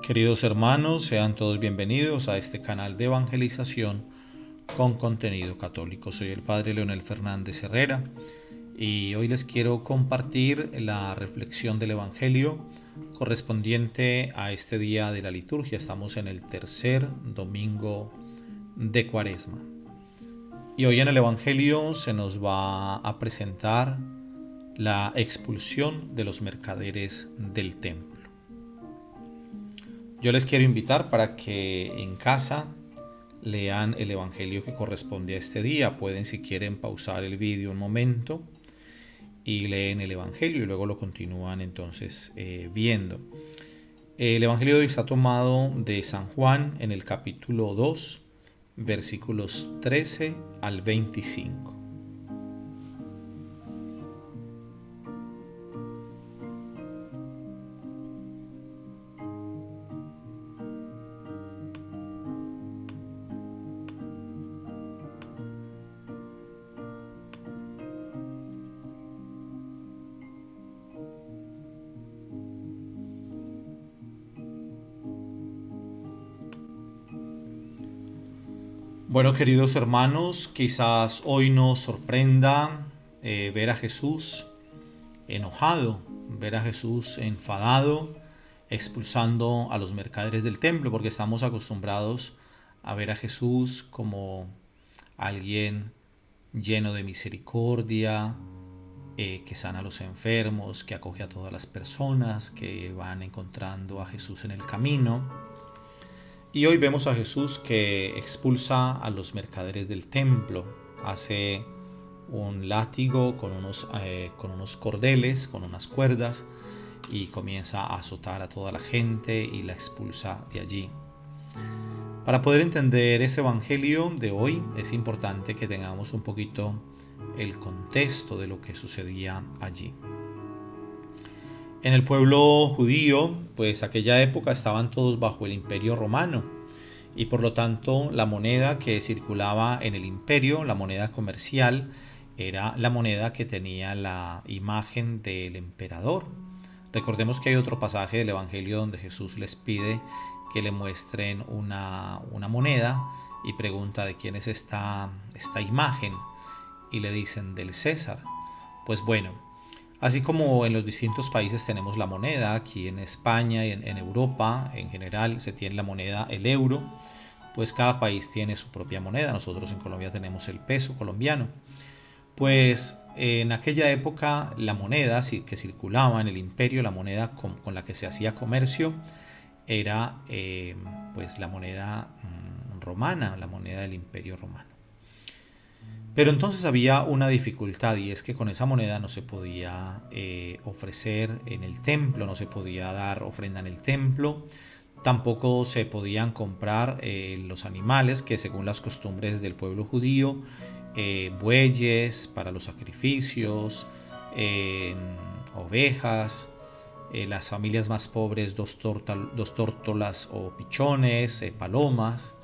Queridos hermanos, sean todos bienvenidos a este canal de evangelización con contenido católico. Soy el Padre Leonel Fernández Herrera y hoy les quiero compartir la reflexión del Evangelio correspondiente a este día de la liturgia. Estamos en el tercer domingo de Cuaresma. Y hoy en el Evangelio se nos va a presentar la expulsión de los mercaderes del templo. Yo les quiero invitar para que en casa lean el Evangelio que corresponde a este día. Pueden, si quieren, pausar el vídeo un momento y leen el Evangelio y luego lo continúan entonces viendo. El Evangelio de hoy está tomado de San Juan en el capítulo 2, versículos 13 al 25. Bueno, queridos hermanos, quizás hoy nos sorprenda ver a Jesús enojado, ver a Jesús enfadado, expulsando a los mercaderes del templo, porque estamos acostumbrados a ver a Jesús como alguien lleno de misericordia, que sana a los enfermos, que acoge a todas las personas que van encontrando a Jesús en el camino. Y hoy vemos a Jesús que expulsa a los mercaderes del templo, hace un látigo con unos cordeles, con unas cuerdas, y comienza a azotar a toda la gente y la expulsa de allí. Para poder entender ese evangelio de hoy es importante que tengamos un poquito el contexto de lo que sucedía allí. En el pueblo judío, pues aquella época estaban todos bajo el imperio romano y por lo tanto la moneda que circulaba en el imperio, la moneda comercial, era la moneda que tenía la imagen del emperador. Recordemos que hay otro pasaje del Evangelio donde Jesús les pide que le muestren una moneda y pregunta de quién es esta imagen y le dicen del César. Pues bueno, así como en los distintos países tenemos la moneda, aquí en España y en Europa en general se tiene la moneda, el euro, pues cada país tiene su propia moneda. Nosotros en Colombia tenemos el peso colombiano. Pues en aquella época la moneda que circulaba en el imperio, la moneda con la que se hacía comercio, era pues la moneda romana, la moneda del imperio romano. Pero entonces había una dificultad y es que con esa moneda no se podía ofrecer en el templo, no se podía dar ofrenda en el templo, tampoco se podían comprar los animales que según las costumbres del pueblo judío, bueyes para los sacrificios, ovejas, las familias más pobres dos tórtolas o pichones, palomas.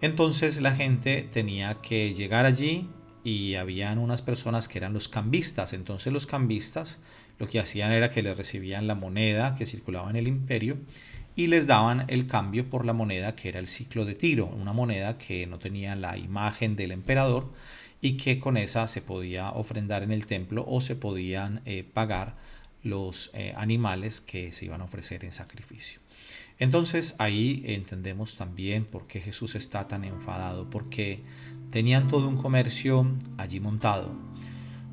Entonces la gente tenía que llegar allí y habían unas personas que eran los cambistas. Entonces los cambistas lo que hacían era que les recibían la moneda que circulaba en el imperio y les daban el cambio por la moneda que era el ciclo de Tiro, una moneda que no tenía la imagen del emperador y que con esa se podía ofrendar en el templo o se podían pagar los animales que se iban a ofrecer en sacrificio. Entonces ahí entendemos también por qué Jesús está tan enfadado, porque tenían todo un comercio allí montado,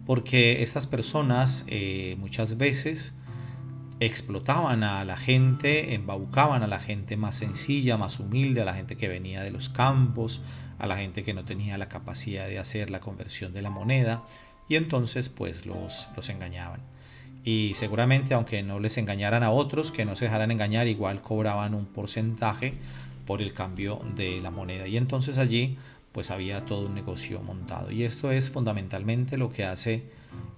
porque estas personas muchas veces explotaban a la gente, embaucaban a la gente más sencilla, más humilde, a la gente que venía de los campos, a la gente que no tenía la capacidad de hacer la conversión de la moneda, y entonces pues los engañaban. Y seguramente aunque no les engañaran a otros, que no se dejaran engañar, igual cobraban un porcentaje por el cambio de la moneda. Y entonces allí pues había todo un negocio montado. Y esto es fundamentalmente lo que hace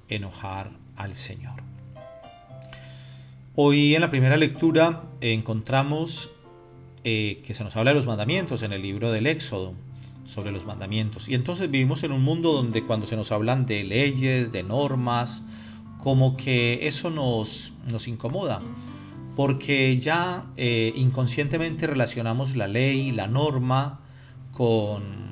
enojar al Señor. Hoy en la primera lectura encontramos que se nos habla de los mandamientos en el libro del Éxodo, sobre los mandamientos. Y entonces vivimos en un mundo donde cuando se nos hablan de leyes, de normas, como que eso nos incomoda, porque ya inconscientemente relacionamos la ley, la norma, con,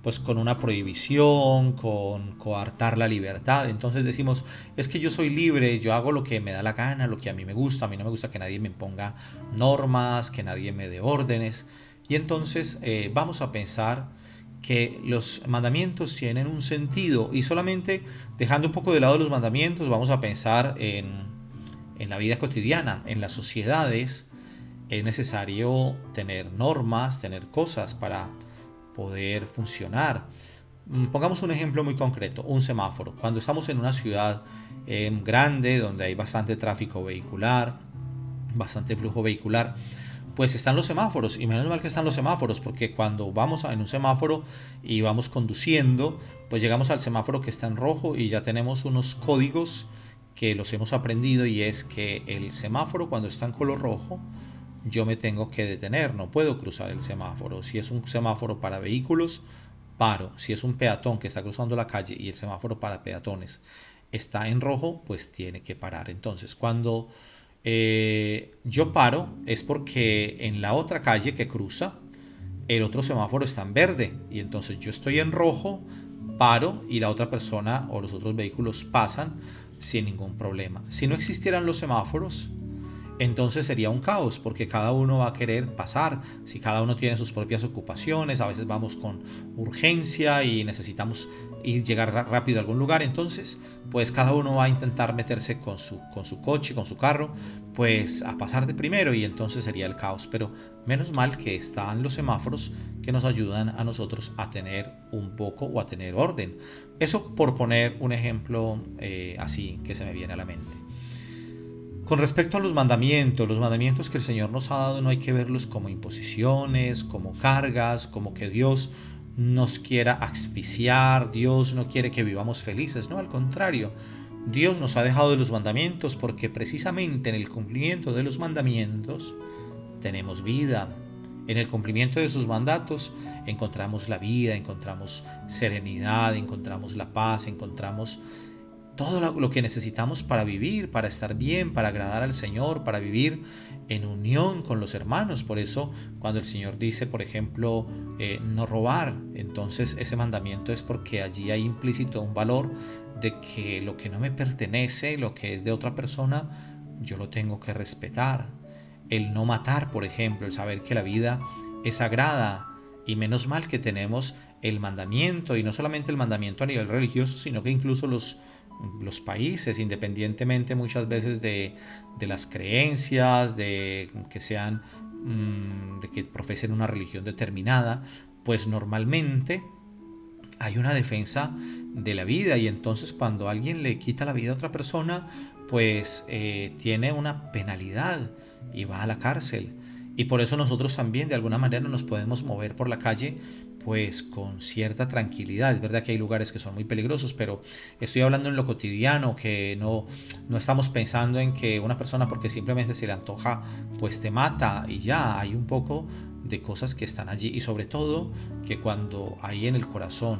pues, con una prohibición, con coartar la libertad. Entonces decimos, es que yo soy libre, yo hago lo que me da la gana, lo que a mí no me gusta que nadie me ponga normas, que nadie me dé órdenes. Y entonces vamos a pensar que los mandamientos tienen un sentido y solamente dejando un poco de lado los mandamientos vamos a pensar en la vida cotidiana, en las sociedades. Es necesario tener normas, tener cosas para poder funcionar. Pongamos un ejemplo muy concreto, un semáforo. Cuando estamos en una ciudad grande donde hay bastante tráfico vehicular, bastante flujo vehicular, pues están los semáforos, y menos mal que están los semáforos, porque cuando vamos en un semáforo y vamos conduciendo, pues llegamos al semáforo que está en rojo y ya tenemos unos códigos que los hemos aprendido, y es que el semáforo cuando está en color rojo yo me tengo que detener, no puedo cruzar el semáforo. Si es un semáforo para vehículos, paro. Si es un peatón que está cruzando la calle y el semáforo para peatones está en rojo, pues tiene que parar. Entonces, cuando yo paro es porque en la otra calle que cruza, el otro semáforo está en verde y entonces yo estoy en rojo, paro y la otra persona o los otros vehículos pasan sin ningún problema. Si no existieran los semáforos, entonces sería un caos porque cada uno va a querer pasar. Si cada uno tiene sus propias ocupaciones, a veces vamos con urgencia y necesitamos llegar rápido a algún lugar, entonces pues cada uno va a intentar meterse con su coche, con su carro, pues a pasar de primero, y entonces sería el caos. Pero menos mal que están los semáforos que nos ayudan a nosotros a tener un poco o a tener orden. Eso por poner un ejemplo así que se me viene a la mente. Con respecto a los mandamientos que el Señor nos ha dado no hay que verlos como imposiciones, como cargas, como que Dios nos quiera asfixiar, Dios no quiere que vivamos felices, no, al contrario, Dios nos ha dejado los mandamientos porque precisamente en el cumplimiento de los mandamientos tenemos vida. En el cumplimiento de sus mandatos encontramos la vida, encontramos serenidad, encontramos la paz, encontramos todo lo que necesitamos para vivir, para estar bien, para agradar al Señor, para vivir en unión con los hermanos. Por eso cuando el Señor dice, por ejemplo, no robar, entonces ese mandamiento es porque allí hay implícito un valor de que lo que no me pertenece, lo que es de otra persona, yo lo tengo que respetar. El no matar, por ejemplo, el saber que la vida es sagrada, y menos mal que tenemos el mandamiento, y no solamente el mandamiento a nivel religioso, sino que incluso los países, independientemente muchas veces de las creencias, de que sean, de que profesen una religión determinada, pues normalmente hay una defensa de la vida, y entonces cuando alguien le quita la vida a otra persona, pues tiene una penalidad y va a la cárcel. Y por eso nosotros también de alguna manera nos podemos mover por la calle pues con cierta tranquilidad. Es verdad que hay lugares que son muy peligrosos, pero estoy hablando en lo cotidiano, que no estamos pensando en que una persona porque simplemente se le antoja pues te mata y ya. Hay un poco de cosas que están allí, y sobre todo que cuando hay en el corazón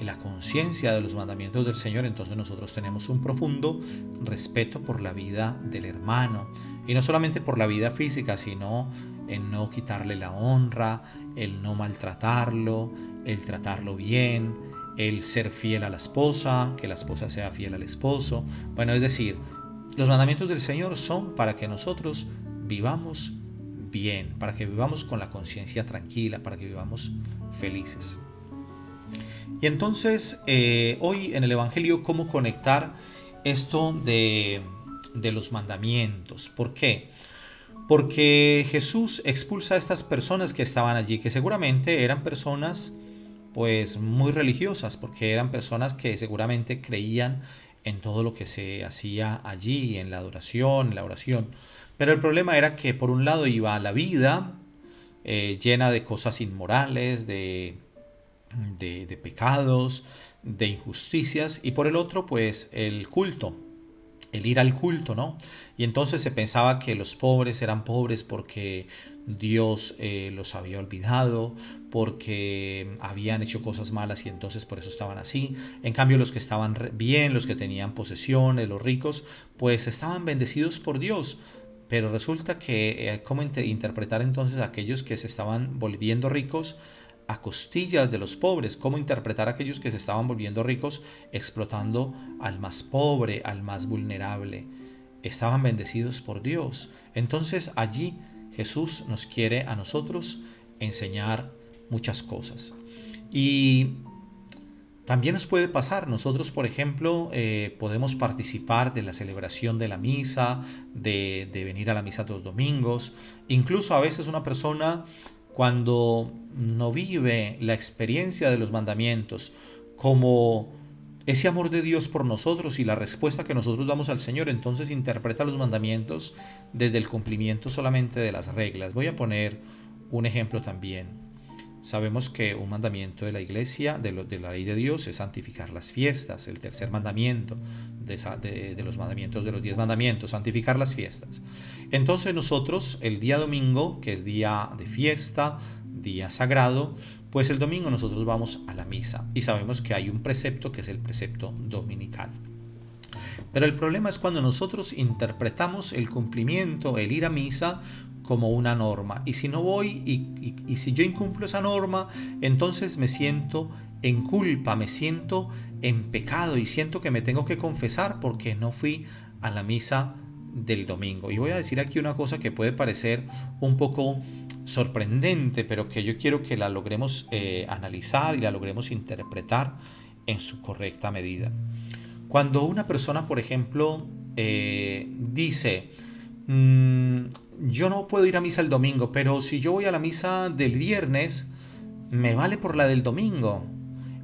la conciencia de los mandamientos del Señor, entonces nosotros tenemos un profundo respeto por la vida del hermano, y no solamente por la vida física, sino en no quitarle la honra, el no maltratarlo, el tratarlo bien, el ser fiel a la esposa, que la esposa sea fiel al esposo. Bueno, es decir, los mandamientos del Señor son para que nosotros vivamos bien, para que vivamos con la conciencia tranquila, para que vivamos felices. Y entonces, hoy en el Evangelio, ¿cómo conectar esto de los mandamientos? ¿Por qué? Porque Jesús expulsa a estas personas que estaban allí, que seguramente eran personas pues muy religiosas, porque eran personas que seguramente creían en todo lo que se hacía allí, en la adoración, en la oración. Pero el problema era que por un lado iba la vida llena de cosas inmorales, de pecados, de injusticias, y por el otro pues el culto, el ir al culto, ¿no? Y entonces se pensaba que los pobres eran pobres porque Dios los había olvidado, porque habían hecho cosas malas y entonces por eso estaban así. En cambio, los que estaban bien, los que tenían posesiones, los ricos, pues estaban bendecidos por Dios. Pero resulta que, ¿cómo interpretar entonces a aquellos que se estaban volviendo ricos a costillas de los pobres? ¿Cómo interpretar a aquellos que se estaban volviendo ricos explotando al más pobre, al más vulnerable? Estaban bendecidos por Dios. Entonces allí Jesús nos quiere a nosotros enseñar muchas cosas. Y también nos puede pasar, nosotros por ejemplo podemos participar de la celebración de la misa, de venir a la misa todos los domingos. Incluso a veces una persona, cuando no vive la experiencia de los mandamientos como ese amor de Dios por nosotros y la respuesta que nosotros damos al Señor, entonces interpreta los mandamientos desde el cumplimiento solamente de las reglas. Voy a poner un ejemplo también. Sabemos que un mandamiento de la iglesia, de la ley de Dios, es santificar las fiestas. El tercer mandamiento de los mandamientos de los 10 mandamientos, santificar las fiestas. Entonces nosotros, el día domingo, que es día de fiesta, día sagrado, pues el domingo nosotros vamos a la misa. Y sabemos que hay un precepto que es el precepto dominical. Pero el problema es cuando nosotros interpretamos el cumplimiento, el ir a misa, como una norma. Y si no voy y si yo incumplo esa norma, entonces me siento en culpa, me siento en pecado y siento que me tengo que confesar porque no fui a la misa del domingo. Y voy a decir aquí una cosa que puede parecer un poco sorprendente, pero que yo quiero que la logremos analizar y la logremos interpretar en su correcta medida. Cuando una persona, por ejemplo, dice, yo no puedo ir a misa el domingo, pero si yo voy a la misa del viernes, me vale por la del domingo.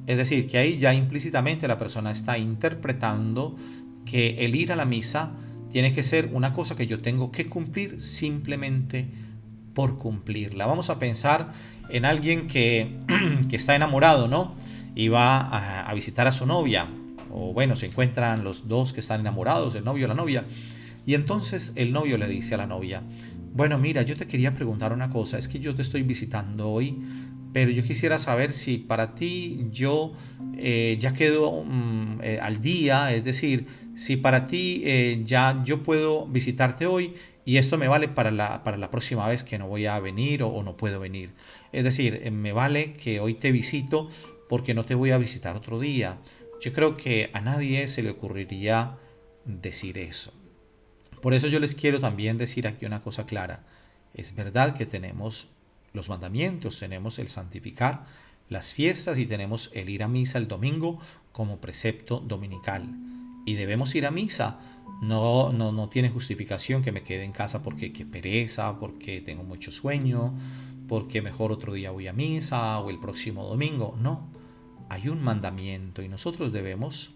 Es decir, que ahí ya implícitamente la persona está interpretando que el ir a la misa tiene que ser una cosa que yo tengo que cumplir simplemente por cumplirla. Vamos a pensar en alguien que está enamorado, ¿no? Y va a visitar a su novia. O bueno, se encuentran los dos que están enamorados, el novio o la novia. Y entonces el novio le dice a la novia, bueno, mira, yo te quería preguntar una cosa, es que yo te estoy visitando hoy, pero yo quisiera saber si para ti yo ya quedo al día, es decir, si para ti ya yo puedo visitarte hoy y esto me vale para la próxima vez que no voy a venir o no puedo venir. Es decir, me vale que hoy te visito porque no te voy a visitar otro día. Yo creo que a nadie se le ocurriría decir eso. Por eso yo les quiero también decir aquí una cosa clara. Es verdad que tenemos los mandamientos, tenemos el santificar las fiestas y tenemos el ir a misa el domingo como precepto dominical. Y debemos ir a misa. No tiene justificación que me quede en casa porque qué pereza, porque tengo mucho sueño, porque mejor otro día voy a misa o el próximo domingo. No, hay un mandamiento y nosotros debemos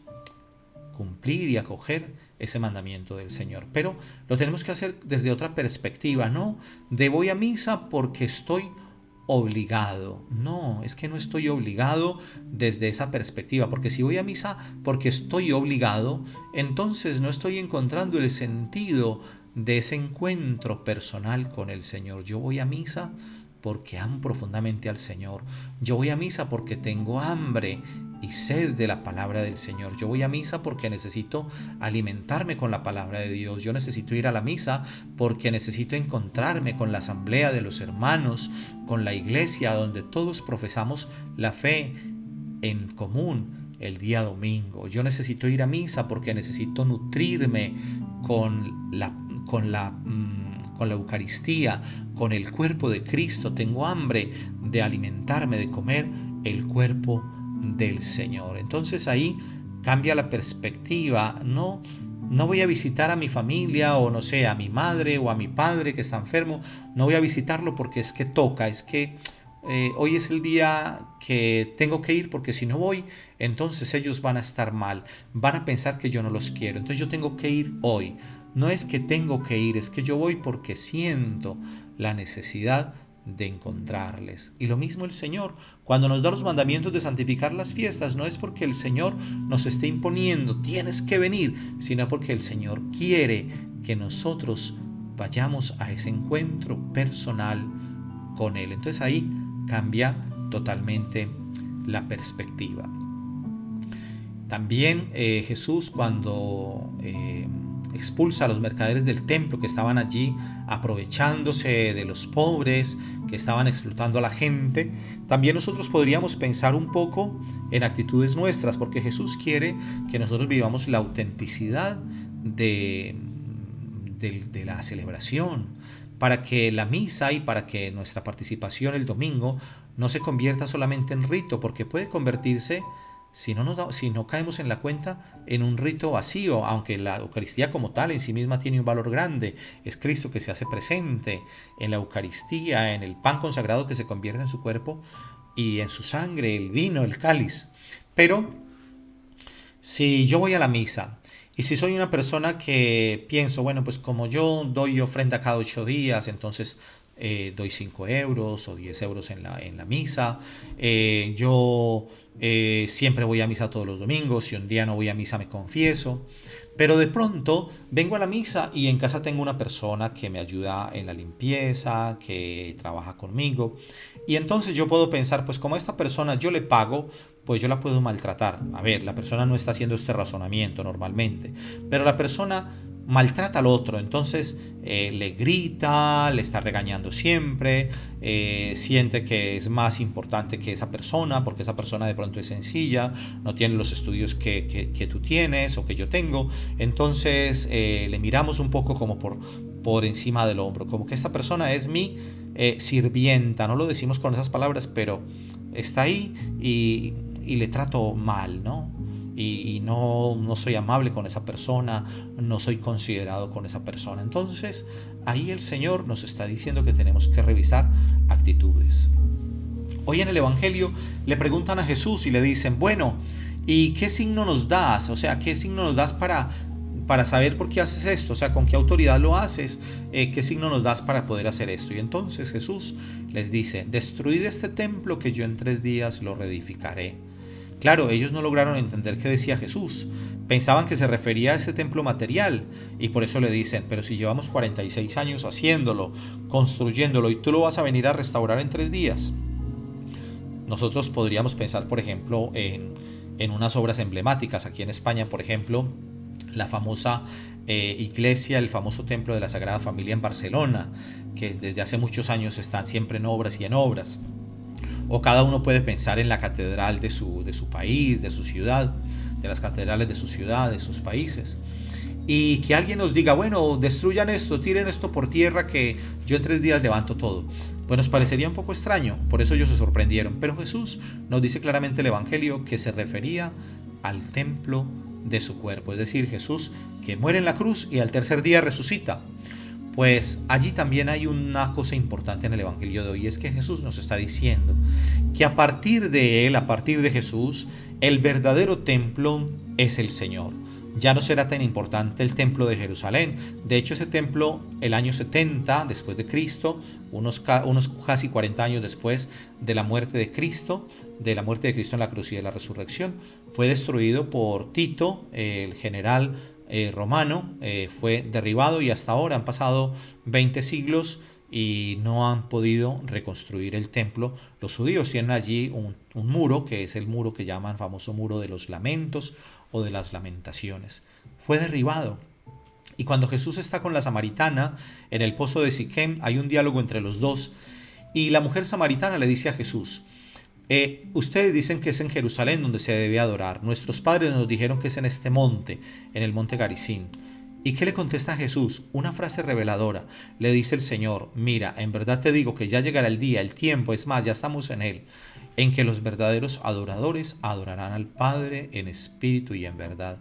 cumplir y acoger ese mandamiento del Señor. Pero lo tenemos que hacer desde otra perspectiva, no de voy a misa porque estoy obligado. No, es que no estoy obligado desde esa perspectiva, porque si voy a misa porque estoy obligado, entonces no estoy encontrando el sentido de ese encuentro personal con el Señor. Yo voy a misa porque amo profundamente al Señor. Yo voy a misa porque tengo hambre y sed de la palabra del Señor. Yo voy a misa porque necesito alimentarme con la palabra de Dios. Yo necesito ir a la misa porque necesito encontrarme con la asamblea de los hermanos, con la iglesia donde todos profesamos la fe en común el día domingo. Yo necesito ir a misa porque necesito nutrirme con la Eucaristía, con el cuerpo de Cristo. Tengo hambre de alimentarme, de comer el cuerpo del Señor. Entonces ahí cambia la perspectiva. No voy a visitar a mi familia o no sé, a mi madre o a mi padre que está enfermo. No voy a visitarlo porque es que toca, es que hoy es el día que tengo que ir porque si no voy, entonces ellos van a estar mal, van a pensar que yo no los quiero. Entonces yo tengo que ir hoy. No es que tengo que ir, es que yo voy porque siento la necesidad de encontrarles. Y lo mismo el Señor, cuando nos da los mandamientos de santificar las fiestas, no es porque el Señor nos esté imponiendo, tienes que venir, sino porque el Señor quiere que nosotros vayamos a ese encuentro personal con Él. Entonces ahí cambia totalmente la perspectiva. También Jesús, cuando expulsa a los mercaderes del templo que estaban allí aprovechándose de los pobres, que estaban explotando a la gente, también nosotros podríamos pensar un poco en actitudes nuestras, porque Jesús quiere que nosotros vivamos la autenticidad de la celebración, para que la misa y para que nuestra participación el domingo no se convierta solamente en rito, porque puede convertirse, si no caemos en la cuenta, en un rito vacío, aunque la Eucaristía como tal en sí misma tiene un valor grande. Es Cristo que se hace presente en la Eucaristía, en el pan consagrado que se convierte en su cuerpo y en su sangre, el vino, el cáliz. Pero si yo voy a la misa y si soy una persona que pienso, bueno, pues como yo doy ofrenda cada 8 días, entonces doy 5 euros o 10 euros en la misa. Yo siempre voy a misa todos los domingos. Si un día no voy a misa me confieso. Pero de pronto vengo a la misa y en casa tengo una persona que me ayuda en la limpieza, que trabaja conmigo. Y entonces yo puedo pensar, pues como a esta persona yo le pago, pues yo la puedo maltratar. A ver, la persona no está haciendo este razonamiento normalmente, pero la persona maltrata al otro, entonces le grita, le está regañando siempre, siente que es más importante que esa persona, porque esa persona de pronto es sencilla, no tiene los estudios que tú tienes o que yo tengo, entonces le miramos un poco como por encima del hombro, como que esta persona es mi sirvienta, no lo decimos con esas palabras, pero está ahí y le trato mal, ¿no? Y no soy amable con esa persona, no soy considerado con esa persona. Entonces, ahí el Señor nos está diciendo que tenemos que revisar actitudes. Hoy en el Evangelio le preguntan a Jesús y le dicen, bueno, ¿y qué signo nos das? O sea, ¿qué signo nos das para saber por qué haces esto? O sea, ¿con qué autoridad lo haces? ¿Qué signo nos das para poder hacer esto? Y entonces Jesús les dice, destruid este templo que yo en 3 días lo reedificaré. Claro, ellos no lograron entender qué decía Jesús. Pensaban que se refería a ese templo material y por eso le dicen, pero si llevamos 46 años haciéndolo, construyéndolo y tú lo vas a venir a restaurar en 3 días. Nosotros podríamos pensar, por ejemplo, en unas obras emblemáticas. Aquí en España, por ejemplo, la famosa iglesia, el famoso templo de la Sagrada Familia en Barcelona, que desde hace muchos años están siempre en obras y en obras. O cada uno puede pensar en la catedral de su país, de su ciudad, de las catedrales de su ciudad, de sus países. Y que alguien nos diga, bueno, destruyan esto, tiren esto por tierra, que yo en 3 días levanto todo. Pues nos parecería un poco extraño, por eso ellos se sorprendieron. Pero Jesús nos dice claramente el Evangelio que se refería al templo de su cuerpo. Es decir, Jesús que muere en la cruz y al 3er día resucita. Pues allí también hay una cosa importante en el Evangelio de hoy, es que Jesús nos está diciendo que a partir de Él, a partir de Jesús, el verdadero templo es el Señor. Ya no será tan importante el templo de Jerusalén. De hecho, ese templo, el año 70 después de Cristo, unos casi 40 años después de la muerte de Cristo en la cruz y de la resurrección, fue destruido por Tito, el general romano, fue derribado y hasta ahora han pasado 20 siglos y no han podido reconstruir el templo. Los judíos tienen allí un muro, que es el muro que llaman famoso muro de los lamentos o de las lamentaciones. Fue derribado. Y cuando Jesús está con la samaritana en el pozo de Siquem, hay un diálogo entre los dos y la mujer samaritana le dice a Jesús, ustedes dicen que es en Jerusalén donde se debe adorar. Nuestros padres nos dijeron que es en este monte, en el monte Garizim. ¿Y qué le contesta Jesús? Una frase reveladora. Le dice el Señor, mira, en verdad te digo que ya llegará el día, el tiempo, es más, ya estamos en él, en que los verdaderos adoradores adorarán al Padre en espíritu y en verdad.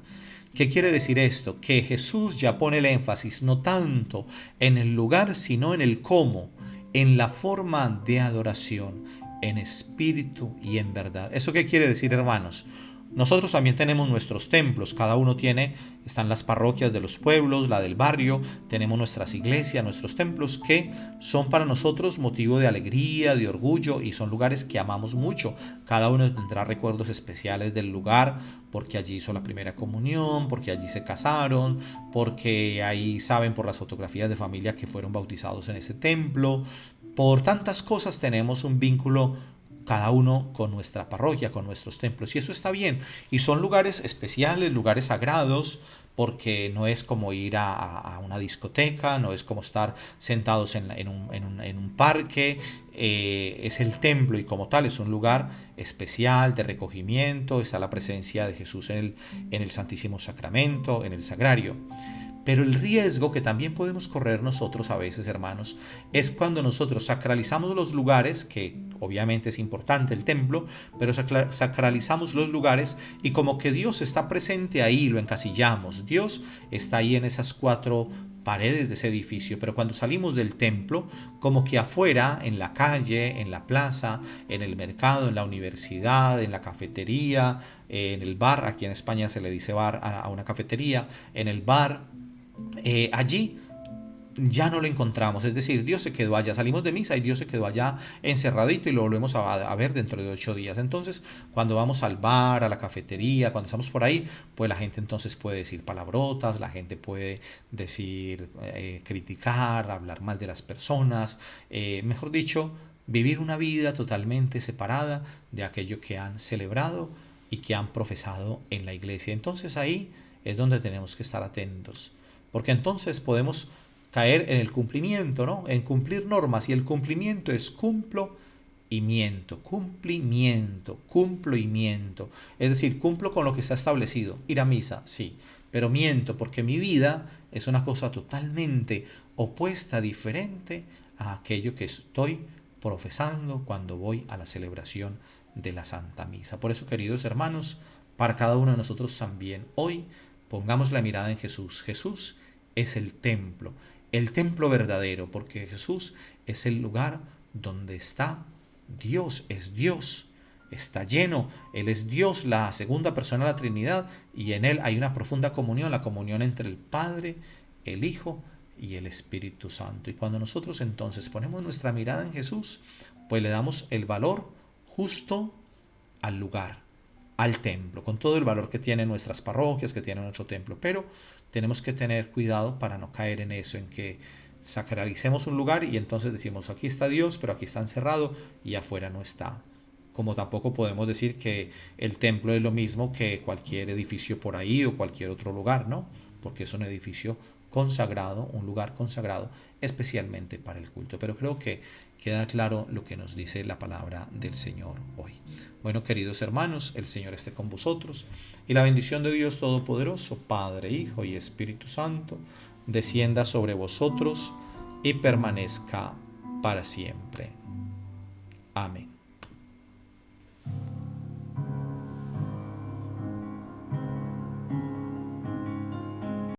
¿Qué quiere decir esto? Que Jesús ya pone el énfasis no tanto en el lugar, sino en el cómo, en la forma de adoración, en espíritu y en verdad. ¿Eso qué quiere decir, hermanos? Nosotros también tenemos nuestros templos, cada uno están las parroquias de los pueblos, la del barrio, tenemos nuestras iglesias, nuestros templos que son para nosotros motivo de alegría, de orgullo y son lugares que amamos mucho. Cada uno tendrá recuerdos especiales del lugar porque allí hizo la primera comunión, porque allí se casaron, porque ahí saben por las fotografías de familia que fueron bautizados en ese templo. Por tantas cosas tenemos un vínculo cada uno con nuestra parroquia, con nuestros templos. Y eso está bien. Y son lugares especiales, lugares sagrados, porque no es como ir a una discoteca, no es como estar sentados en un parque, es el templo y como tal es un lugar especial de recogimiento, está la presencia de Jesús en el Santísimo Sacramento, en el Sagrario. Pero el riesgo que también podemos correr nosotros a veces, hermanos, es cuando nosotros sacralizamos los lugares, que obviamente es importante el templo, pero sacralizamos los lugares y como que Dios está presente ahí, lo encasillamos. Dios está ahí en esas cuatro paredes de ese edificio, pero cuando salimos del templo, como que afuera, en la calle, en la plaza, en el mercado, en la universidad, en la cafetería, en el bar, aquí en España se le dice bar a una cafetería, en el bar, allí ya no lo encontramos, es decir, Dios se quedó allá, salimos de misa y Dios se quedó allá encerradito y lo volvemos a ver dentro de 8 días. Entonces, cuando vamos al bar, a la cafetería, cuando estamos por ahí, pues la gente entonces puede decir palabrotas, la gente puede decir, criticar, hablar mal de las personas, mejor dicho, vivir una vida totalmente separada de aquello que han celebrado y que han profesado en la iglesia. Entonces ahí es donde tenemos que estar atentos, porque entonces podemos caer en el cumplimiento, ¿no? En cumplir normas, y el cumplimiento es cumplo y miento, cumplimiento, cumplo y miento. Es decir, cumplo con lo que está establecido, ir a misa, sí, pero miento porque mi vida es una cosa totalmente opuesta, diferente a aquello que estoy profesando cuando voy a la celebración de la Santa Misa. Por eso, queridos hermanos, para cada uno de nosotros también hoy pongamos la mirada en Jesús. Jesús es el templo verdadero, porque Jesús es el lugar donde está Dios, es Dios, está lleno, Él es Dios, la segunda persona de la Trinidad, y en Él hay una profunda comunión, la comunión entre el Padre, el Hijo y el Espíritu Santo. Y cuando nosotros entonces ponemos nuestra mirada en Jesús, pues le damos el valor justo al lugar, al templo, con todo el valor que tienen nuestras parroquias, que tiene nuestro templo, pero tenemos que tener cuidado para no caer en eso, en que sacralicemos un lugar y entonces decimos aquí está Dios, pero aquí está encerrado y afuera no está. Como tampoco podemos decir que el templo es lo mismo que cualquier edificio por ahí o cualquier otro lugar, ¿no? Porque es un edificio consagrado, un lugar consagrado especialmente para el culto. Pero creo que queda claro lo que nos dice la palabra del Señor hoy. Bueno, queridos hermanos, el Señor esté con vosotros y la bendición de Dios Todopoderoso, Padre, Hijo y Espíritu Santo, descienda sobre vosotros y permanezca para siempre. Amén.